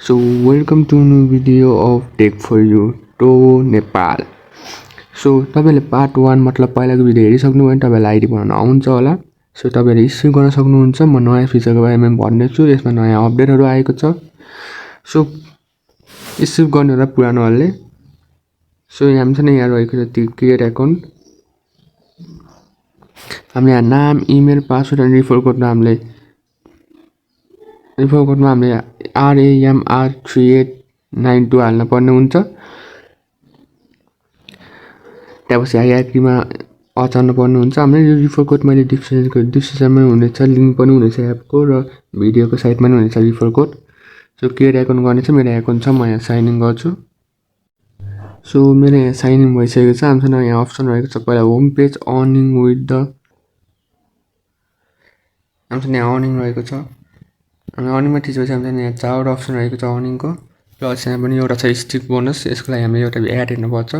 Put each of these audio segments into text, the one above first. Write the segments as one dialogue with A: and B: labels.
A: So welcome to new video of Tech for You to Nepal. So तपाईले part 1 मतलब पहिलाको video हेरिसक्नु भयो भने तपाईलाई आइडी बनाउन आउँछ होला. सो तपाईले स्क्रिन गर्न सक्नुहुन्छ. म नयाँ फिचरको बारेमा भन्नेछु. यसमा नयाँ अपडेटहरु आएको छ. सो स्किप गर्ने होला पुरानोहरुले. सो यहाँ छ नि यहाँ रहेको छ क्रिएट अकाउन्ट. हामीले यहाँ नाम, इमेल, पासवर्ड अनि रिफर कोडमा हामीले RAMR3892 हाल्न पर्ने हुन्छ. त्यसपछि आइआरकीमा अचार्न पर्ने हुन्छ. हामीले यो रिफर कोड मैले डिस्क्रिप्सनमा हुनेछ, लिंक पनि हुनेछ एपको र भिडियोको साइटमा पनि हुनेछ refer code. So create account गर्ने छ. मेरो अकाउन्ट छ. म यहाँ साइन इन गर्छु. सो मेरो यहाँ साइन इन भइसकेको छ. हामीसँग यहाँ अप्सन रहेको छ. पहिला home page earning with the हामीसँग यहाँ अर्निङ रहेको छ. हामी अर्निङमा थिचेपछि हामीसँग यहाँ चारवटा अप्सन रहेको छ अर्निङको. प्लस यहाँ पनि एउटा छ स्टिक बोनस. यसको लागि हामीले एउटा एड हेर्नुपर्छ.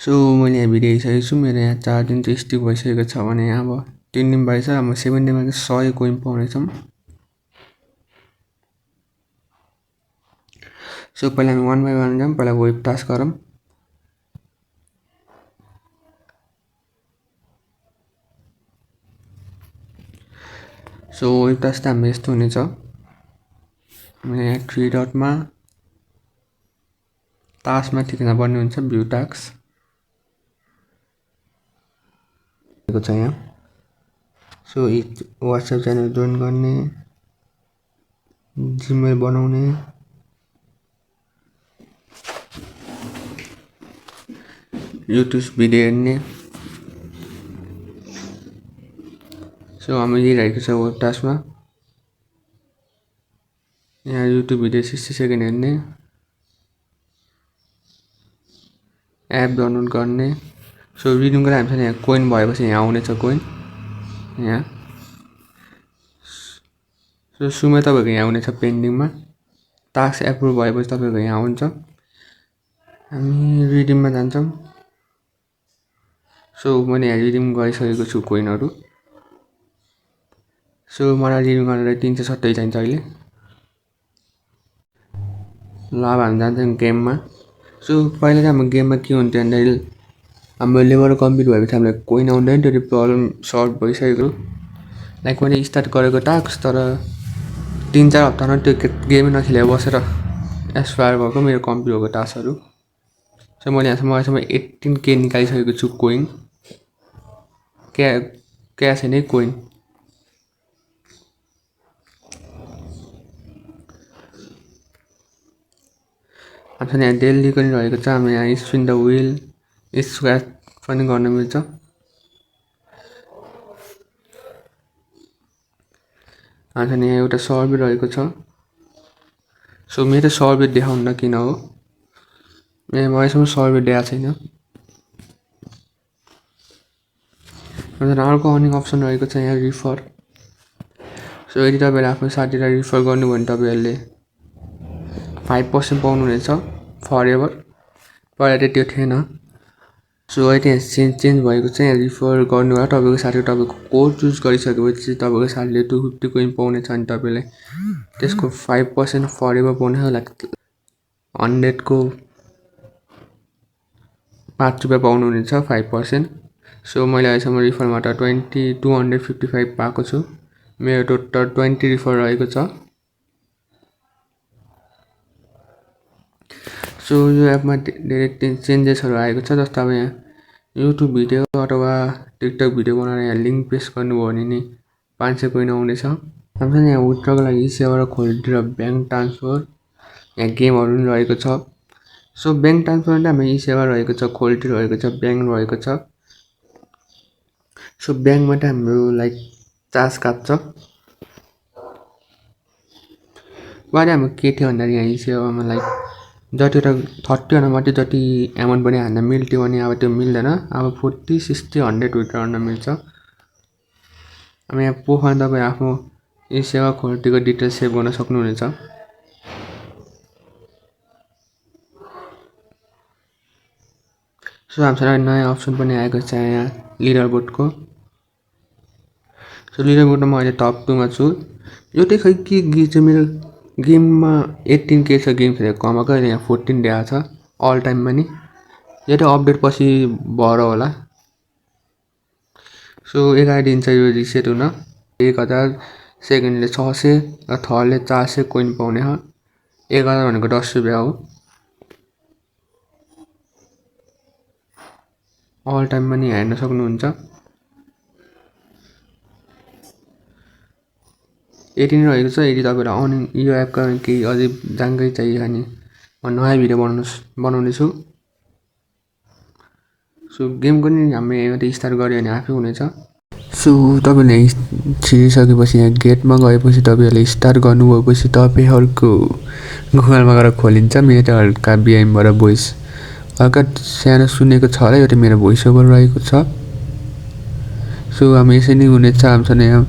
A: सो मैले यहाँ भिडियो हेरिसकेको छु. मेरो यहाँ 4 दिन चाहिँ स्टिक भइसकेको छ भने यहाँ अब 3 दिन भएछ. अब 7 दिनमा 100 कोइन पाउनेछौँ. सो पहिला हामी 1 बाइ 1 जाम. पहिला वेब टास्क गरौँ. सो वेब टास्क हाम्रो यस्तो हुनेछ. यहाँ 3 डटमा टास्कमा थिच्न पर्ने हुन्छ. भ्यू टास्क छ यहाँ. सो व्हाट्सएप च्यानल जोइन गर्ने, जीमेल बनाउने, युट्युब भिडियो हेर्ने. सो हामी हेरिरहेको छ वेब टास्कमा. यहाँ युट्युब भिडियो 60 सेकेन्ड हेर्ने, एप डाउनलोड गर्ने. सो रिडिङको लागि हामीसँग यहाँ कोइन भएपछि यहाँ आउनेछ कोइन यहाँ. सो सुमै तपाईको यहाँ आउनेछ पेन्डिङमा. टास्क एप्रुभ भएपछि तपाईको यहाँ आउँछ. हामी रिडिङमा जान्छौँ. सो मैले यहाँ रिडिङ गरिसकेको छु कोइनहरु. सो मलाई रिडिङ गर्नलाई 370 चाहिन्छ अहिले. ल अब हामी जान्छौँ गेममा. सो पहिला चाहिँ हाम्रो गेममा के हुन्थ्यो भन्दाखेरि हाम्रो लेभल कम्प्लिट भएपछि हामीलाई कोइन आउँदैन. त्यो प्रब्लम सल्भ भइसकेको. लाइक मैले स्टार्ट गरेको टास्क तर 3-4 हप्तामा त्यो गेमै नखेलेर बसेर एक्सपायर भएको मेरो कम्प्लिट भएको टास्कहरु. सो मैले यहाँसम्म 18k निकालिसकेको छु कोइन. क्याश हैन कोइन. हामीसँग यहाँ डेली पनि रहेको छ. हामी यहाँ स्पिन द व्हील, स्क्र्याच पनि गर्न मिल्छ. हामीसँग यहाँ एउटा सर्भे रहेको छ. सो मेरो सर्भे देखाउन किन हो, मेरो भएसम्म सर्भे देखाएको छैन. हामीसँग अर्को अर्निङ अप्सन रहेको छ यहाँ रिफर. सो यदि तपाईले आफ्नो साथीलाई रिफर गर्नु भने तपाईहरुले 5% पाउनुहुनेछ फरएभर. पहिला त त्यो थिएन. सो अहिले चेन्ज भएको छ. यहाँ रिफर गर्नुबाट तपाईको साथीले तपाईको कोड चुज गरिसकेपछि तपाईको साथीले 250 कोइन पाउनेछ. अनि तपाईले त्यसको 5% फरएभर पाउने हो. लाइक 100 को 5 रुपैयाँ पाउनुहुनेछ 5%. सो मैले अहिलेसम्म रिफरबाट 255 पाएको छु. मेरो टोटल 20 रिफर रहेको छ. सो यो एपमा धेरै चेन्जेसहरु आएको छ. जस्तो अब यहाँ युट्युब भिडियो अथवा टिकटक भिडियो बनाएर यहाँ लिंक पेस्ट गर्नुभयो भने नि 500 कोइन आउनेछ. हामीसँग यहाँ विथड्रको लागि सेवा खोल्टी र बैंक ट्रान्सफर, यहाँ गेमहरु पनि रहेको छ. सो बैंक ट्रान्सफर हामी सेवा रहेको छ, खोल्टी रहेको छ, बैंक रहेको छ. सो बैंकबाट हाम्रो लाइक चार्ज काट्छ. बारे हाम्रो के थियो भन्दा यहाँ सेवामा लाइक जतिवटा 30 भन्दा माथि जति एमाउन्ट पनि हाल्न मिल्थ्यो भने अब त्यो मिल्दैन. अब 40, 60, 100 विथड्र गर्न मिल्छ. अब यहाँ प्रोफाइल तपाई आफ्नो यो सेवा खोल्टीको डिटेल सेभ गर्न सक्नुहुनेछ. सो हामीसँग नयाँ अप्सन पनि आएको छ यहाँ लिडर बोर्डको. सो लिडर बोर्डमा म अहिले टप 2 मा छु. यो चाहिँ खै के गिज मेरो गेममा 18K छ गेम खेलेको कमाएको अहिले यहाँ 14 देखाएको छ अल टाइममा नि यो त अपडेट पछि भएर होला सो 11 दिन चाहिँ यो रिसेट हुन 1000 सेकेन्डले 600 र थर्डले 400 कोइन पाउने हो 11 भनेको 10 रुपैयाँ हो अल टाइममा नि हेर्न सक्नुहुन्छ 18 रहेको छ यदि तपाईहरुलाई अन यो एपका केही अझै जानकारी चाहियो भने म नयाँ भिडियो बनाउने छु सो गेमको नि हामीले यहाँबाट स्टार्ट गर्यो भने आफै हुनेछ सो तपाईले छिरिसकेपछि यहाँ गेटमा गएपछि तपाईहरुले स्टार्ट गर्नुभएपछि तपाईहरुको गुगलमा गएर खोलिन्छ मेरो हल्का बिहाइमबाट भोइस हल्का सानो सुनेको छ होला यो त मेरो भोइस ओभर रहेको छ सो हामी यसरी नै हुनेछ हामीसँग यहाँ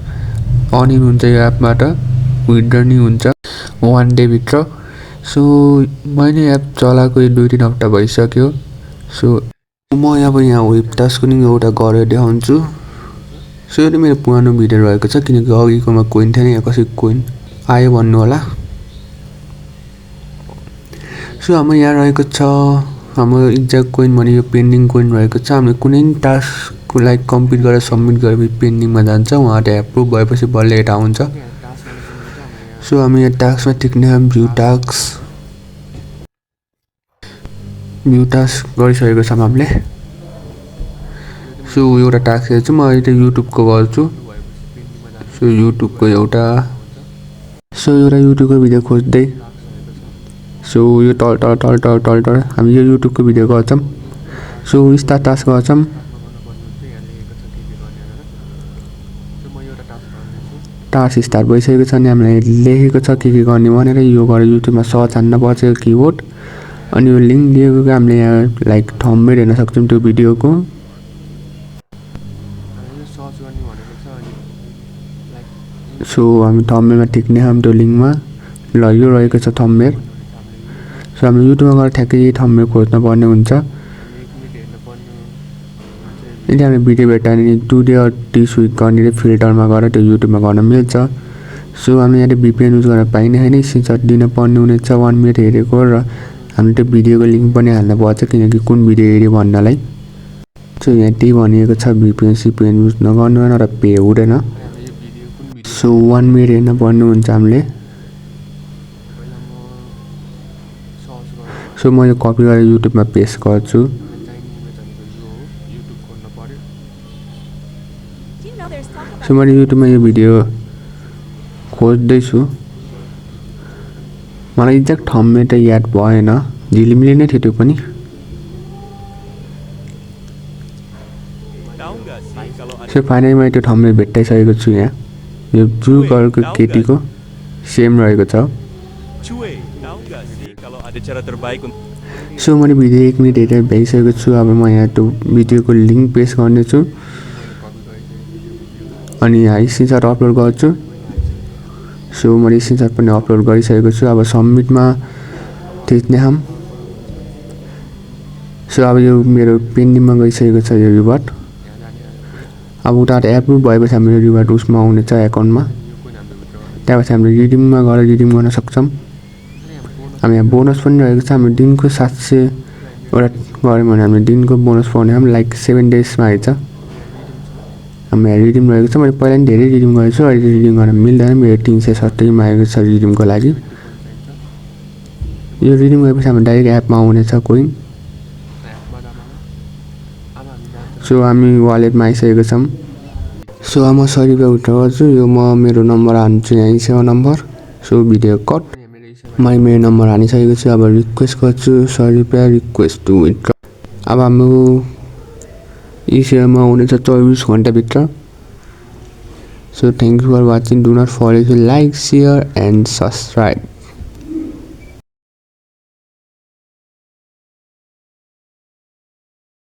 A: अन हुन्छ यो एपबाट विथड्र नि हुन्छ 1 डे भित्र सो मैले एप चलाएको 2-3 हप्ता भइसक्यो सो म अब यहाँ वेब टास्कको नि एउटा गरेर देखाउँछु सो यो मेरो पुरानो भिडियो रहेको छ किनकि अघिकोमा कोइन थिएन यहाँ कसैको कोइन आयो भन्नु होला सो हाम्रो यहाँ रहेको छ हाम्रो एक्ज्याक्ट कोइन भने यो पेन्डिङ कोइन रहेको छ हामीले कुनै टास्कको लाइक कम्प्लिट गरेर सबमिट गरेपछि पेन्डिङमा जान्छ उहाँबाट एप्रुभ भएपछि बल्ल यता आउँछ सो हामी यहाँ टास्कमा टिक्ने भ्यू टास्क गरिसकेको छौँ हामीले सो एउटा टास्क हेर्छु म अहिले युट्युबको गर्छु सो युट्युबको एउटा युट्युबको भिडियो खोज्दै सो यो टल हामी यो युट्युबको भिडियो गर्छौँ सो स्टार्ट टास्क गर्छौँ टास्क स्टार्ट भइसकेको छ अनि हामीलाई लेखेको छ के गर्ने भनेर यो गरेर युट्युबमा सर्च हान्न पर्छ यो किवर्ड अनि यो लिङ्क दिएको हामीले यहाँ लाइक थम्बनेल हेर्न सक्छौँ त्यो भिडियोको सो हामी थम्बनेलमा टिक्ने हम त्यो लिङ्कमा ल यो रहेको छ थम्बनेल सो हामी युट्युबमा गएर ठ्याक्कै यही थम्बनेल खोज्न पर्ने हुन्छ यदि हामी भिडियो भेट्यो भने 2 डे अर 3 विक गर्ने फिल्टरमा गएर त्यो युट्युबमा गर्न मिल्छ सो हामी यहाँ VPN युज गर्न पाइने हैन स्क्रिनशट दिन पर्ने हुनेछ 1 मिनेट हेरेको र हामीले त्यो भिडियोको लिङ्क पनि हाल्न पर्छ किनकि कुन भिडियो हेर्यो भन्नलाई सो यहाँ त्यही भनिएको छ VPN युज नगर्नु र पे हुँदैन सो 1 मिनेट हेर्न पर्ने हुन्छ हामीले सो म यो कपी गरेर युट्युबमा पेस्ट गर्छु सो मैले युट्युबमा यो भिडियो खोज्दैछु मलाई एक्ज्याक्ट थम्बनेल त याद भएन झिलिमिली नै थियो त्यो पनि सो फाइनली मैले त्यो थम्बनेल भेट्टाइसकेको छु यहाँ यो ब्लु कलरको केटीको सेम रहेको छ सो मैले भिडियो 1 मिनेट हेरेर भ्याइसकेको छु अब म यहाँ त्यो भिडियोको लिङ्क पेस्ट गर्नेछु अनि यहाँ स्क्रिनशट अपलोड गर्छु सो मैले स्क्रिनशट पनि अपलोड गरिसकेको छु अब सबमिटमा थिच्ने हम सो अब यो मेरो पेन्डिङमा गइसकेको छ यो रिवार्ड अब उताबाट एप्रुभ भएपछि हाम्रो रिवार्ड उसमा आउनेछ एकाउन्टमा त्यसपछि हामीले रिडिममा गएर रिडिम गर्न सक्छौँ हामी यहाँ बोनस पनि रहेको छ हाम्रो दिनको 700 एउटा गऱ्यौँ भने हामीले दिनको बोनस पाउने हम लाइक 7 डेजमा आइछ हामी यहाँ रिडिम रहेको छ मैले पहिला नि धेरै रिडिम गरेको छु अहिले रिडिम गर्न मिल्दैन मेरो 370 मा आएको छ रिडिमको लागि यो रिडिम गरेपछि हाम्रो डाइरेक्ट एपमा आउनेछ कोइन सो हामी वालेटमा आइसकेको छौँ सो म 100 रुपैयाँ उठ्न गर्छु यो म मेरो नम्बर हाल्छु यहाँ सेवा नम्बर सो भिडियो कट मैले मेरो नम्बर हालिसकेको छु अब रिक्वेस्ट गर्छु 100 रुपैयाँ रिक्वेस्ट टु विथड्र अब हाम्रो सेवामा हुनेछ 24 घण्टाभित्र so thank you for watching do not forget to like share and subscribe